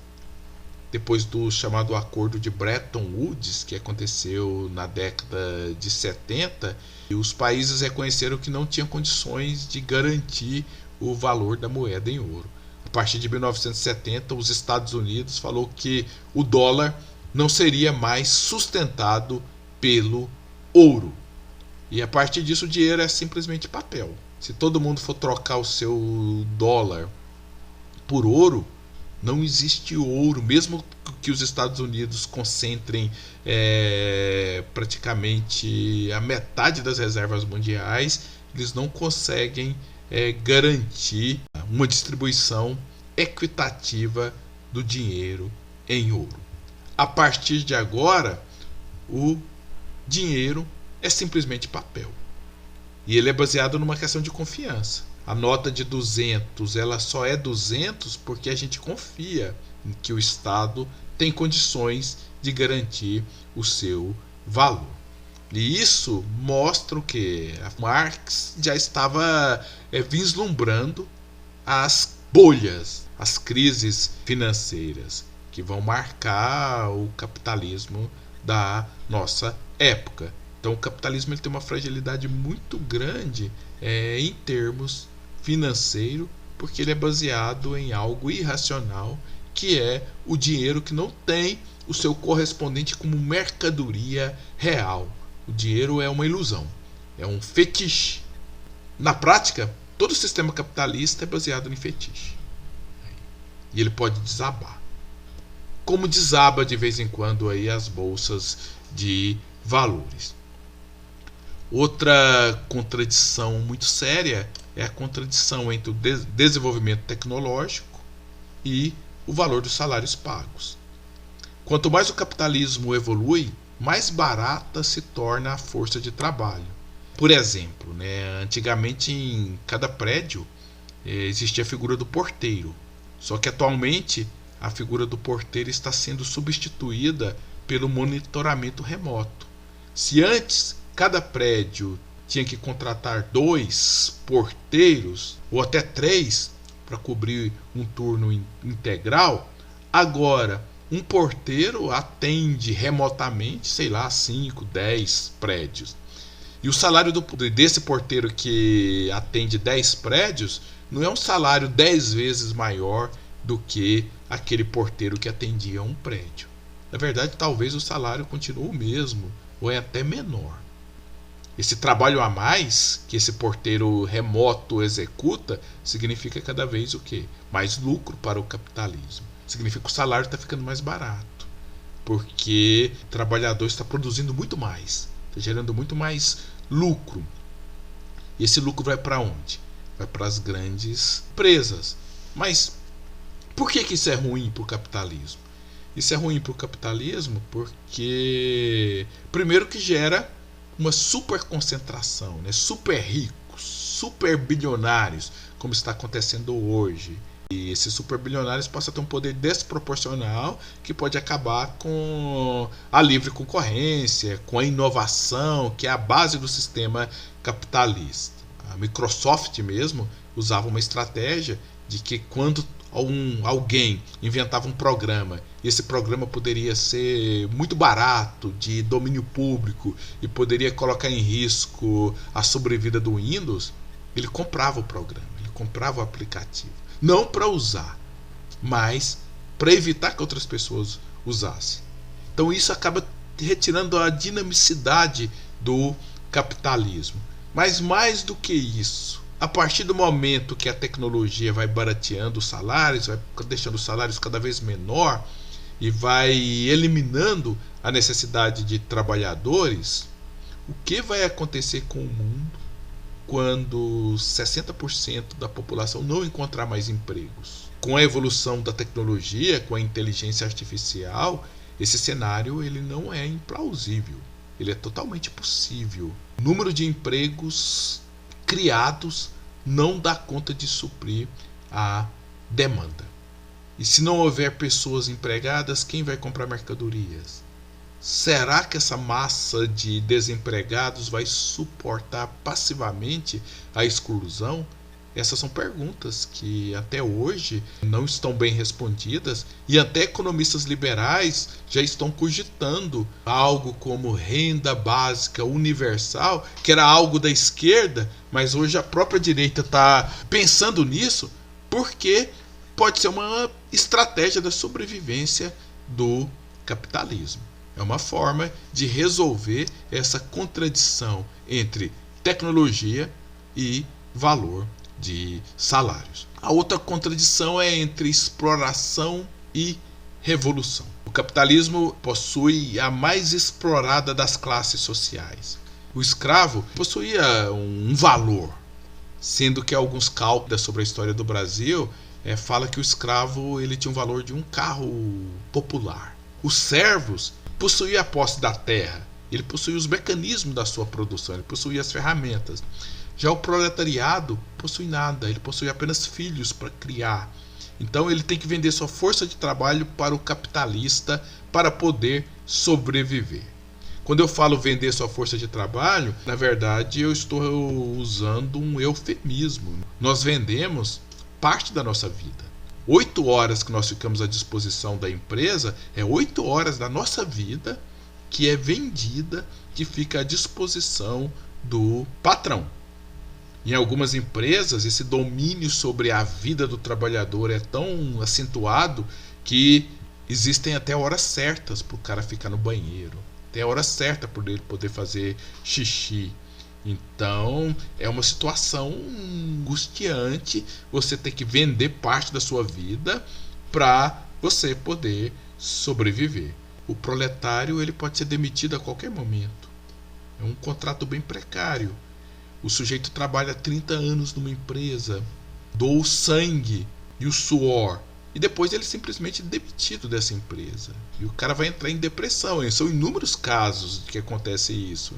depois do chamado Acordo de Bretton Woods, que aconteceu na década de 70, e os países reconheceram que não tinham condições de garantir o valor da moeda em ouro. A partir de 1970, os Estados Unidos falou que o dólar não seria mais sustentado pelo ouro. E a partir disso o dinheiro é simplesmente papel. Se todo mundo for trocar o seu dólar por ouro, não existe ouro, mesmo que os Estados Unidos concentrem praticamente a metade das reservas mundiais, eles não conseguem garantir uma distribuição equitativa do dinheiro em ouro. A partir de agora, o dinheiro é simplesmente papel. E ele é baseado numa questão de confiança. A nota de 200, ela só é 200 porque a gente confia em que o Estado tem condições de garantir o seu valor. E isso mostra o que? Marx já estava vislumbrando as bolhas, as crises financeiras que vão marcar o capitalismo da nossa época. Então o capitalismo ele tem uma fragilidade muito grande em termos financeiros, porque ele é baseado em algo irracional, que é o dinheiro que não tem o seu correspondente como mercadoria real. O dinheiro é uma ilusão, é um fetiche. Na prática, todo o sistema capitalista é baseado em fetiche. E ele pode desabar. Como desaba de vez em quando aí as bolsas de valores. Outra contradição muito séria é a contradição entre o desenvolvimento tecnológico e o valor dos salários pagos. Quanto mais o capitalismo evolui, mais barata se torna a força de trabalho. Por exemplo, antigamente em cada prédio existia a figura do porteiro. Só que atualmente a figura do porteiro está sendo substituída pelo monitoramento remoto. Se antes cada prédio tinha que contratar 2 porteiros ou até 3 para cobrir um turno integral, agora um porteiro atende remotamente, 5, 10 prédios. E o salário desse porteiro que atende 10 prédios não é um salário 10 vezes maior do que aquele porteiro que atendia um prédio. Na verdade, talvez o salário continue o mesmo, ou é até menor. Esse trabalho a mais que esse porteiro remoto executa significa cada vez o quê? Mais lucro para o capitalismo. Significa que o salário está ficando mais barato, porque o trabalhador está produzindo muito mais, está gerando muito mais lucro. E esse lucro vai para onde? Vai para as grandes empresas. Mas por que isso é ruim para o capitalismo? Isso é ruim para o capitalismo porque, primeiro, que gera uma super concentração, super ricos, super bilionários, como está acontecendo hoje. E esses superbilionários passam a ter um poder desproporcional que pode acabar com a livre concorrência, com a inovação, que é a base do sistema capitalista. A Microsoft mesmo usava uma estratégia de que quando alguém inventava um programa e esse programa poderia ser muito barato, de domínio público e poderia colocar em risco a sobrevida do Windows, ele comprava o programa, ele comprava o aplicativo. Não para usar, mas para evitar que outras pessoas usassem. Então isso acaba retirando a dinamicidade do capitalismo. Mas mais do que isso, a partir do momento que a tecnologia vai barateando os salários, vai deixando os salários cada vez menor e vai eliminando a necessidade de trabalhadores, o que vai acontecer com o mundo quando 60% da população não encontrar mais empregos? Com a evolução da tecnologia, com a inteligência artificial, esse cenário ele não é implausível, ele é totalmente possível. O número de empregos criados não dá conta de suprir a demanda. E se não houver pessoas empregadas, quem vai comprar mercadorias? Será que essa massa de desempregados vai suportar passivamente a exclusão? Essas são perguntas que até hoje não estão bem respondidas e até economistas liberais já estão cogitando algo como renda básica universal, que era algo da esquerda, mas hoje a própria direita está pensando nisso porque pode ser uma estratégia da sobrevivência do capitalismo. É uma forma de resolver essa contradição entre tecnologia e valor de salários. A outra contradição é entre exploração e revolução. O capitalismo possui a mais explorada das classes sociais. O escravo possuía um valor, sendo que alguns cálculos sobre a história do Brasil fala que o escravo ele tinha um valor de um carro popular. Os servos possuía a posse da terra, ele possuía os mecanismos da sua produção, ele possuía as ferramentas. Já o proletariado possui nada, ele possui apenas filhos para criar. Então ele tem que vender sua força de trabalho para o capitalista para poder sobreviver. Quando eu falo vender sua força de trabalho, na verdade eu estou usando um eufemismo. Nós vendemos parte da nossa vida. 8 horas que nós ficamos à disposição da empresa é 8 horas da nossa vida que é vendida, que fica à disposição do patrão. Em algumas empresas, esse domínio sobre a vida do trabalhador é tão acentuado que existem até horas certas para o cara ficar no banheiro, até a hora certa para ele poder fazer xixi. Então é uma situação angustiante você ter que vender parte da sua vida para você poder sobreviver. O proletário ele pode ser demitido a qualquer momento. É um contrato bem precário. O sujeito trabalha 30 anos numa empresa, doa o sangue e o suor, e depois ele simplesmente é demitido dessa empresa. E o cara vai entrar em depressão. E são inúmeros casos que acontece isso.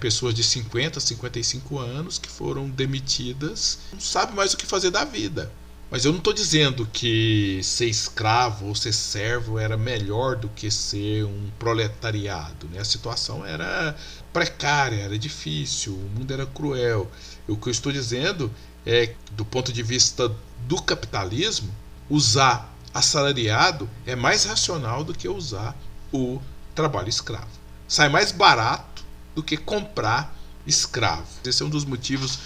Pessoas de 50, 55 anos que foram demitidas, não sabem mais o que fazer da vida. Mas eu não estou dizendo que ser escravo ou ser servo era melhor do que ser um proletariado, né? A situação era precária, era difícil, o mundo era cruel. O que eu estou dizendo é, do ponto de vista do capitalismo, usar assalariado é mais racional do que usar o trabalho escravo. Sai mais barato do que comprar escravo. Esse é um dos motivos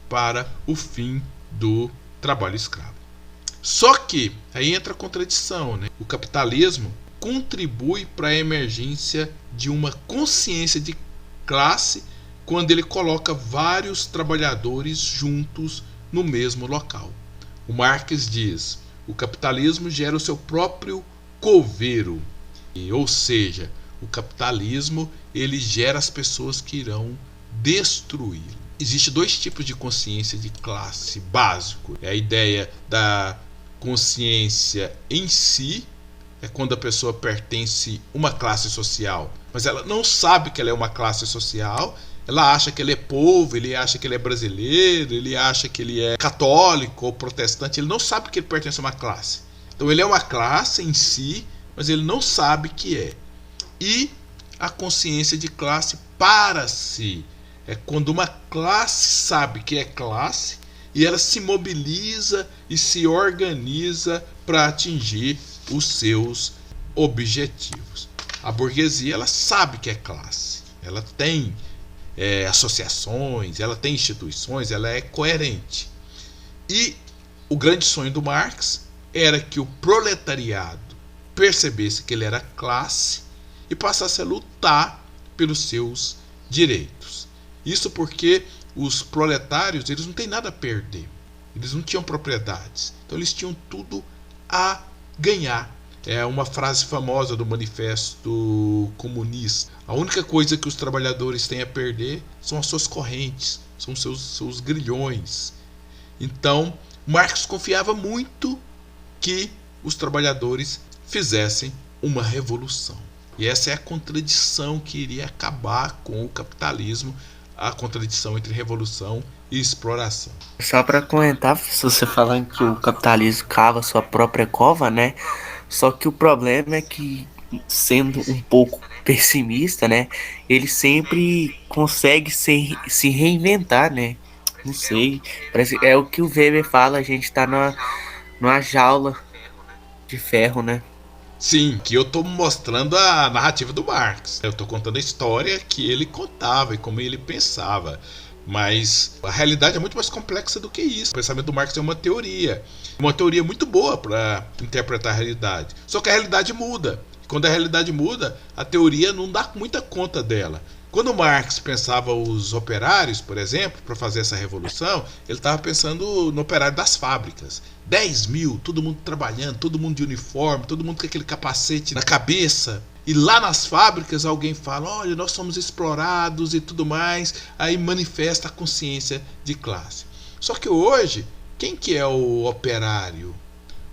para o fim do trabalho escravo. Só que aí entra a contradição, né? O capitalismo contribui para a emergência de uma consciência de classe quando ele coloca vários trabalhadores juntos no mesmo local. O Marx diz: o capitalismo gera o seu próprio coveiro, ou seja, o capitalismo ele gera as pessoas que irão destruí-lo. Existem 2 tipos de consciência de classe básico. É a ideia da consciência em si, é quando a pessoa pertence a uma classe social, mas ela não sabe que ela é uma classe social. Ela acha que ele é povo, ele acha que ele é brasileiro, ele acha que ele é católico ou protestante, ele não sabe que ele pertence a uma classe. Então ele é uma classe em si, mas ele não sabe que é. E a consciência de classe para si é quando uma classe sabe que é classe e ela se mobiliza e se organiza para atingir os seus objetivos. A burguesia ela sabe que é classe, ela tem associações, ela tem instituições, ela é coerente. E o grande sonho do Marx era que o proletariado percebesse que ele era classe e passasse a lutar pelos seus direitos. Isso porque os proletários eles não têm nada a perder, eles não tinham propriedades, então eles tinham tudo a ganhar. É uma frase famosa do Manifesto Comunista. A única coisa que os trabalhadores têm a perder são as suas correntes, são seus grilhões. Então, Marx confiava muito que os trabalhadores fizessem uma revolução. E essa é a contradição que iria acabar com o capitalismo, a contradição entre revolução e exploração. Só para comentar, se você falando que o capitalismo cava sua própria cova, né? Só que o problema é que, sendo um pouco pessimista, né? Ele sempre consegue se reinventar, né? Não sei, parece, é o que o Weber fala, a gente tá numa jaula de ferro, né? Sim, que eu estou mostrando a narrativa do Marx. Eu estou contando a história que ele contava e como ele pensava. Mas a realidade é muito mais complexa do que isso. O pensamento do Marx é uma teoria muito boa para interpretar a realidade. Só que a realidade muda. Quando a realidade muda, a teoria não dá muita conta dela. Quando Marx pensava os operários, por exemplo, para fazer essa revolução, ele estava pensando no operário das fábricas. 10 mil, todo mundo trabalhando, todo mundo de uniforme, todo mundo com aquele capacete na cabeça. E lá nas fábricas alguém fala, olha, nós somos explorados e tudo mais. Aí manifesta a consciência de classe. Só que hoje, quem que é o operário?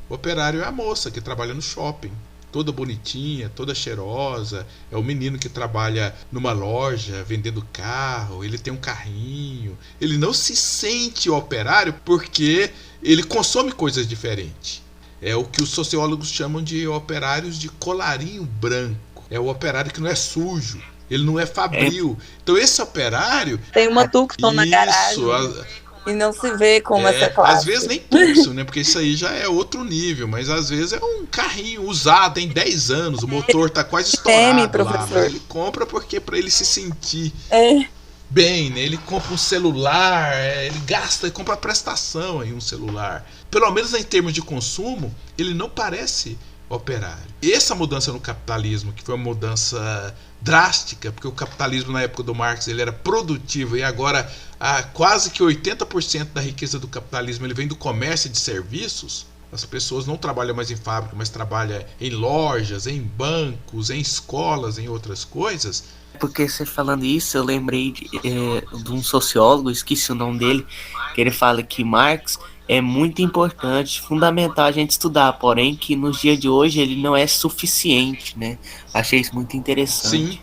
O operário é a moça que trabalha no shopping. Toda bonitinha, toda cheirosa. É o menino que trabalha numa loja vendendo carro. Ele tem um carrinho. Ele não se sente operário porque ele consome coisas diferentes. É o que os sociólogos chamam de operários de colarinho branco. É o operário que não é sujo. Ele não é É, fabril. Então esse operário, Tem uma Tucson na isso, garagem e não se vê como essa às vezes classe. nem Tucson, né? Porque isso aí já é outro nível, mas às vezes é um carrinho usado, tem 10 anos, o motor tá quase Meme, estourado lá, mas professor. ele compra porque para ele se sentir É, bem, né? Ele compra um celular, ele gasta, ele compra a prestação aí um celular. Pelo menos em termos de consumo, ele não parece operário. E essa mudança no capitalismo, que foi uma mudança drástica, porque o capitalismo na época do Marx ele era produtivo e agora quase que 80% da riqueza do capitalismo ele vem do comércio de serviços. As pessoas não trabalham mais em fábrica, mas trabalham em lojas, em bancos, em escolas, em outras coisas. porque você falando isso, eu lembrei de um sociólogo, esqueci o nome dele, que ele fala que Marx é muito importante, fundamental a gente estudar, porém que nos dias de hoje ele não é suficiente, né? Achei isso muito Sim, interessante.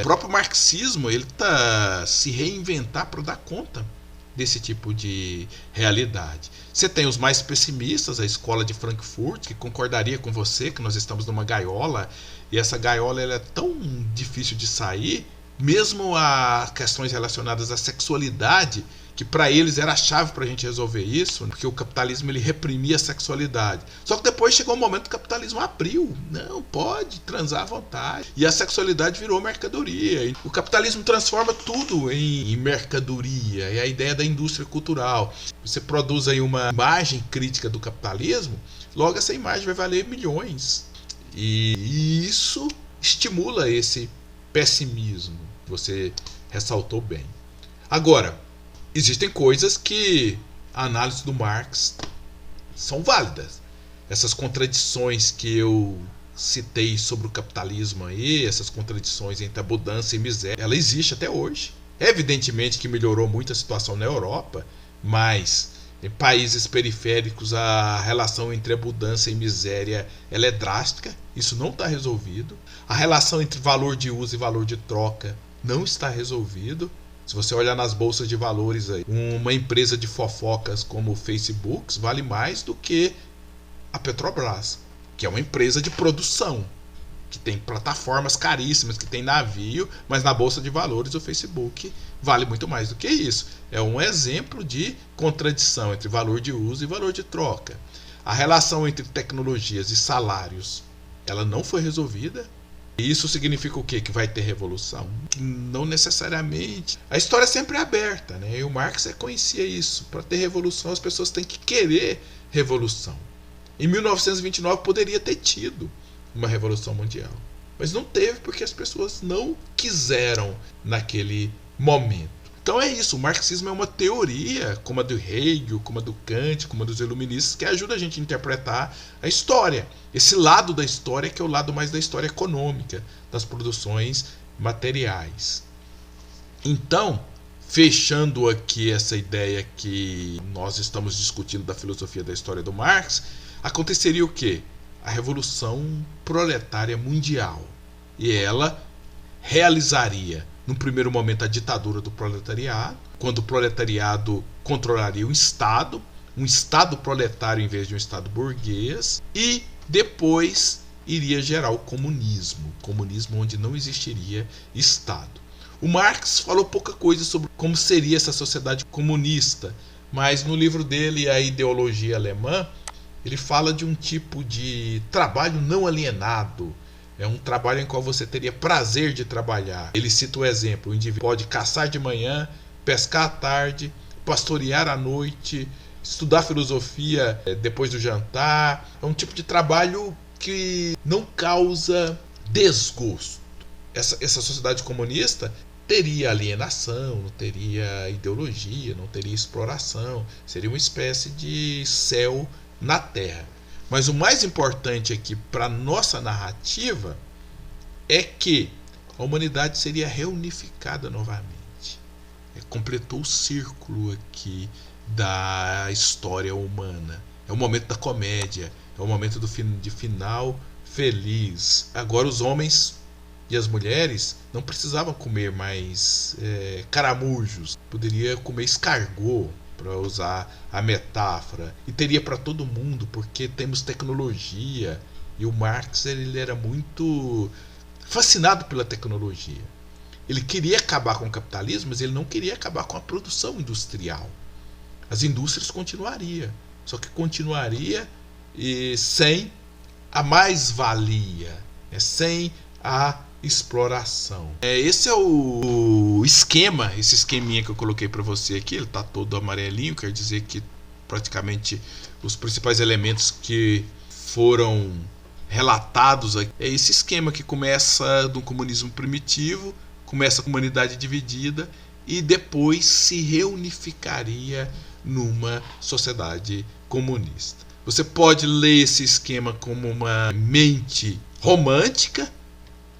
o próprio marxismo ele tá se reinventar para dar conta desse tipo de realidade. Você tem os mais pessimistas, a escola de Frankfurt, que concordaria com você que nós estamos numa gaiola e essa gaiola ela é tão difícil de sair, mesmo a questões relacionadas à sexualidade, que para eles era a chave para a gente resolver isso, porque o capitalismo ele reprimia a sexualidade. Só que depois chegou um momento que o capitalismo abriu, não pode transar à vontade, e a sexualidade virou mercadoria. O capitalismo transforma tudo em mercadoria, é a ideia da indústria cultural. Você produz aí uma imagem crítica do capitalismo, logo essa imagem vai valer milhões. E isso estimula esse pessimismo. Você ressaltou bem. Agora, existem coisas que a análise do Marx são válidas. Essas contradições que eu citei sobre o capitalismo aí, essas contradições entre abundância e miséria, ela existe até hoje. Evidentemente que melhorou muito a situação na Europa, mas em países periféricos a relação entre abundância e miséria ela é drástica, isso não está resolvido. A relação entre valor de uso e valor de troca não está resolvido. Se você olhar nas bolsas de valores aí, uma empresa de fofocas como o Facebook vale mais do que a Petrobras, que é uma empresa de produção, que tem plataformas caríssimas, que tem navio, mas na bolsa de valores o Facebook vale muito mais do que isso. É um exemplo de contradição entre valor de uso e valor de troca. A relação entre tecnologias e salários, ela não foi resolvida. E isso significa o quê? Que vai ter revolução? Não necessariamente. A história sempre é aberta, né? E o Marx conhecia isso. Para ter revolução, as pessoas têm que querer revolução. Em 1929 poderia ter tido uma revolução mundial, mas não teve porque as pessoas não quiseram naquele momento. Então é isso, o marxismo é uma teoria, como a do Hegel, como a do Kant, como a dos iluministas, que ajuda a gente a interpretar a história. Esse lado da história que é o lado mais da história econômica, das produções materiais. Então, fechando aqui essa ideia que nós estamos discutindo da filosofia da história do Marx, aconteceria o quê? A Revolução Proletária Mundial. E ela realizaria, no primeiro momento, a ditadura do proletariado, quando o proletariado controlaria um Estado proletário em vez de um Estado burguês, e depois iria gerar o comunismo onde não existiria Estado. O Marx falou pouca coisa sobre como seria essa sociedade comunista, mas no livro dele, A Ideologia Alemã, ele fala de um tipo de trabalho não alienado. É um trabalho em qual você teria prazer de trabalhar. Ele cita o exemplo: o indivíduo pode caçar de manhã, pescar à tarde, pastorear à noite, estudar filosofia depois do jantar. É um tipo de trabalho que não causa desgosto. Essa sociedade comunista teria alienação, não teria ideologia, não teria exploração. Seria uma espécie de céu na Terra. Mas o mais importante aqui para nossa narrativa é que a humanidade seria reunificada novamente. Completou o círculo aqui da história humana. É o momento da comédia, é o momento de final feliz. Agora os homens e as mulheres não precisavam comer mais caramujos, poderia comer escargot, para usar a metáfora, e teria para todo mundo, porque temos tecnologia, e o Marx ele era muito fascinado pela tecnologia. Ele queria acabar com o capitalismo, mas ele não queria acabar com a produção industrial. As indústrias continuariam, só que continuaria sem a mais-valia, sem a exploração. Esse é o esquema, esse esqueminha que eu coloquei para você aqui, ele está todo amarelinho, quer dizer que praticamente os principais elementos que foram relatados aqui é esse esquema que começa do comunismo primitivo, começa com a humanidade dividida e depois se reunificaria numa sociedade comunista. Você pode ler esse esquema como uma mente romântica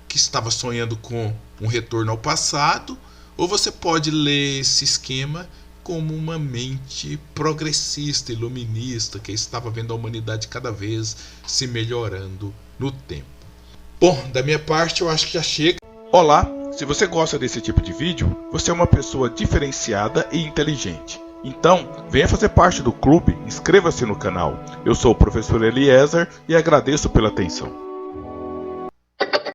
que estava sonhando com um retorno ao passado, ou você pode ler esse esquema como uma mente progressista, iluminista, que estava vendo a humanidade cada vez se melhorando no tempo. Bom, da minha parte eu acho que já chega. Olá, se você gosta desse tipo de vídeo, você é uma pessoa diferenciada e inteligente. Então, venha fazer parte do clube, inscreva-se no canal. Eu sou o professor Eliezer e agradeço pela atenção.